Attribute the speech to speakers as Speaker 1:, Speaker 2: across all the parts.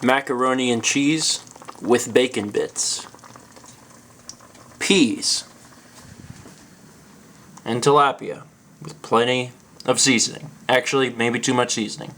Speaker 1: macaroni and cheese with bacon bits, peas, and tilapia with plenty of seasoning. Actually, maybe too much seasoning.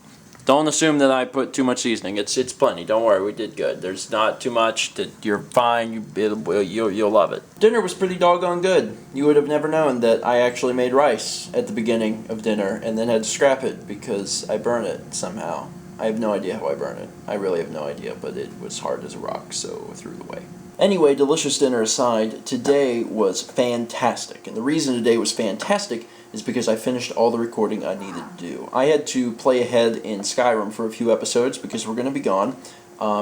Speaker 1: Don't assume that I put too much seasoning. It's plenty. Don't worry, we did good. There's not too much. You're fine. You'll love it. Dinner was pretty doggone good. You would have never known that I actually made rice at the beginning of dinner and then had to scrap it because I burned it somehow. I have no idea how I burned it. I really have no idea, but it was hard as a rock, so I threw it away. Anyway, delicious dinner aside, today was fantastic. And the reason today was fantastic is because I finished all the recording I needed to do. I had to play ahead in Skyrim for a few episodes because we're going to be gone.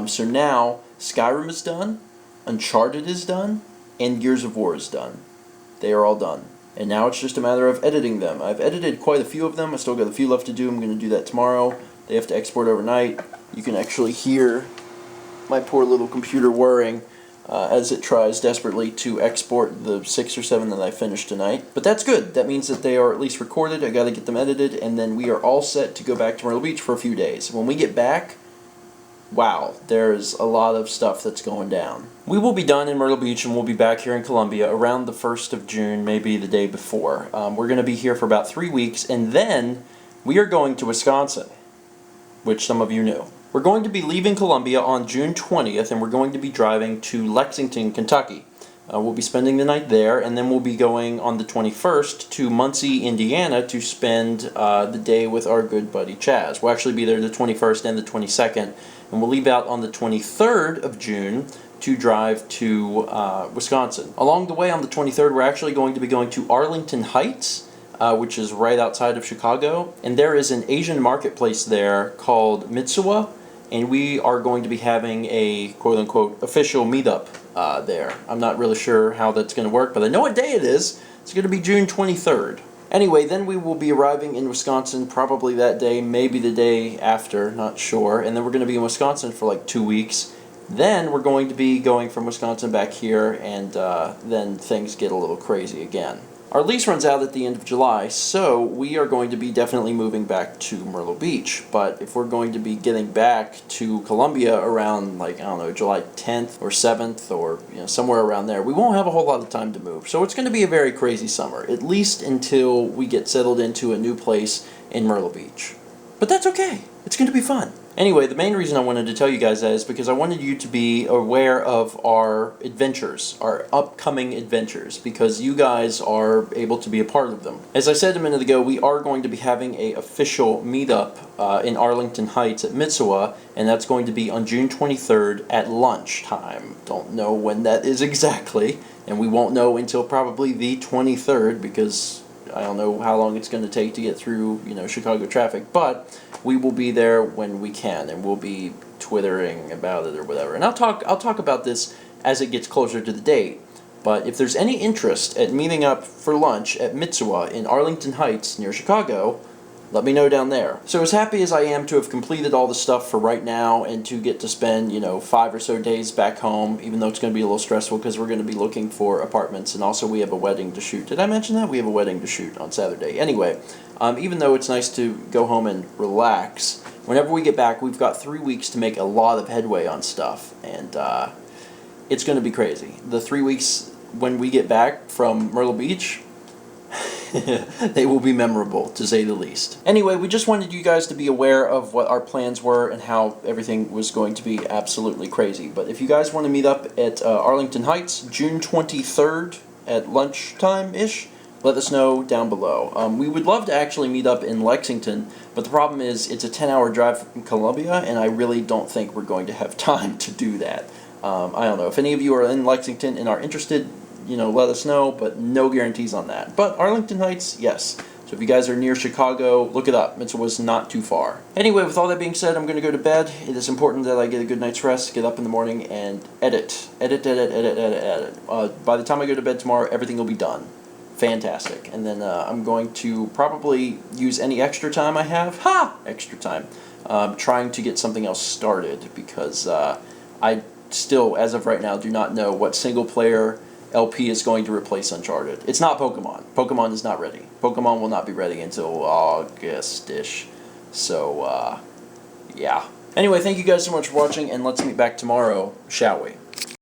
Speaker 1: So now, Skyrim is done, Uncharted is done, and Gears of War is done. They are all done. And now it's just a matter of editing them. I've edited quite a few of them. I still got a few left to do. I'm going to do that tomorrow. They have to export overnight. You can actually hear my poor little computer whirring as it tries desperately to export the 6 or 7 that I finished tonight. But that's good. That means that they are at least recorded. I got to get them edited, and then we are all set to go back to Myrtle Beach for a few days. When we get back, wow, there's a lot of stuff that's going down. We will be done in Myrtle Beach, and we'll be back here in Columbia around the 1st of June, maybe the day before. We're going to be here for about 3 weeks, and then we are going to Wisconsin, which some of you knew. We're going to be leaving Columbia on June 20th, and we're going to be driving to Lexington, Kentucky. We'll be spending the night there, and then we'll be going on the 21st to Muncie, Indiana to spend the day with our good buddy Chaz. We'll actually be there the 21st and the 22nd, and we'll leave out on the 23rd of June to drive to Wisconsin. Along the way on the 23rd, we're actually going to be going to Arlington Heights, which is right outside of Chicago, and there is an Asian marketplace there called Mitsuwa, and we are going to be having a quote-unquote official meetup there. I'm not really sure how that's going to work, but I know what day it is. It's going to be June 23rd. Anyway, then we will be arriving in Wisconsin probably that day, maybe the day after, not sure, and then we're going to be in Wisconsin for like 2 weeks. Then we're going to be going from Wisconsin back here, and then things get a little crazy again. Our lease runs out at the end of July, so we are going to be definitely moving back to Myrtle Beach. But if we're going to be getting back to Columbia around, like, I don't know, July 10th or 7th or somewhere around there, we won't have a whole lot of time to move. So it's going to be a very crazy summer, at least until we get settled into a new place in Myrtle Beach. But that's okay. It's going to be fun. Anyway, the main reason I wanted to tell you guys that is because I wanted you to be aware of our adventures, our upcoming adventures, because you guys are able to be a part of them. As I said a minute ago, we are going to be having an official meetup in Arlington Heights at Mitsuwa, and that's going to be on June 23rd at lunchtime. Don't know when that is exactly, and we won't know until probably the 23rd because I don't know how long it's going to take to get through, Chicago traffic, but we will be there when we can, and we'll be twittering about it or whatever. And I'll talk about this as it gets closer to the date. But if there's any interest at meeting up for lunch at Mitsuwa in Arlington Heights near Chicago, let me know down there. So as happy as I am to have completed all the stuff for right now and to get to spend, 5 or so days back home, even though it's going to be a little stressful because we're going to be looking for apartments, and also we have a wedding to shoot. Did I mention that? We have a wedding to shoot on Saturday. Anyway, even though it's nice to go home and relax, whenever we get back, we've got 3 weeks to make a lot of headway on stuff, and it's going to be crazy. The 3 weeks when we get back from Myrtle Beach, they will be memorable, to say the least. Anyway, we just wanted you guys to be aware of what our plans were and how everything was going to be absolutely crazy. But if you guys want to meet up at Arlington Heights, June 23rd at lunchtime-ish, let us know down below. We would love to actually meet up in Lexington, but the problem is it's a 10-hour drive from Columbia, and I really don't think we're going to have time to do that. I don't know. If any of you are in Lexington and are interested, let us know, but no guarantees on that. But Arlington Heights, yes. So if you guys are near Chicago, look it up. Mitsuwa's not too far. Anyway, with all that being said, I'm going to go to bed. It is important that I get a good night's rest, get up in the morning, and edit. By the time I go to bed tomorrow, everything will be done. Fantastic. And then I'm going to probably use any extra time I have. Extra time. Trying to get something else started, because I still, as of right now, do not know what single-player LP is going to replace Uncharted. It's not Pokemon. Pokemon is not ready. Pokemon will not be ready until August-ish. So, yeah. Anyway, thank you guys so much for watching, and let's meet back tomorrow, shall we?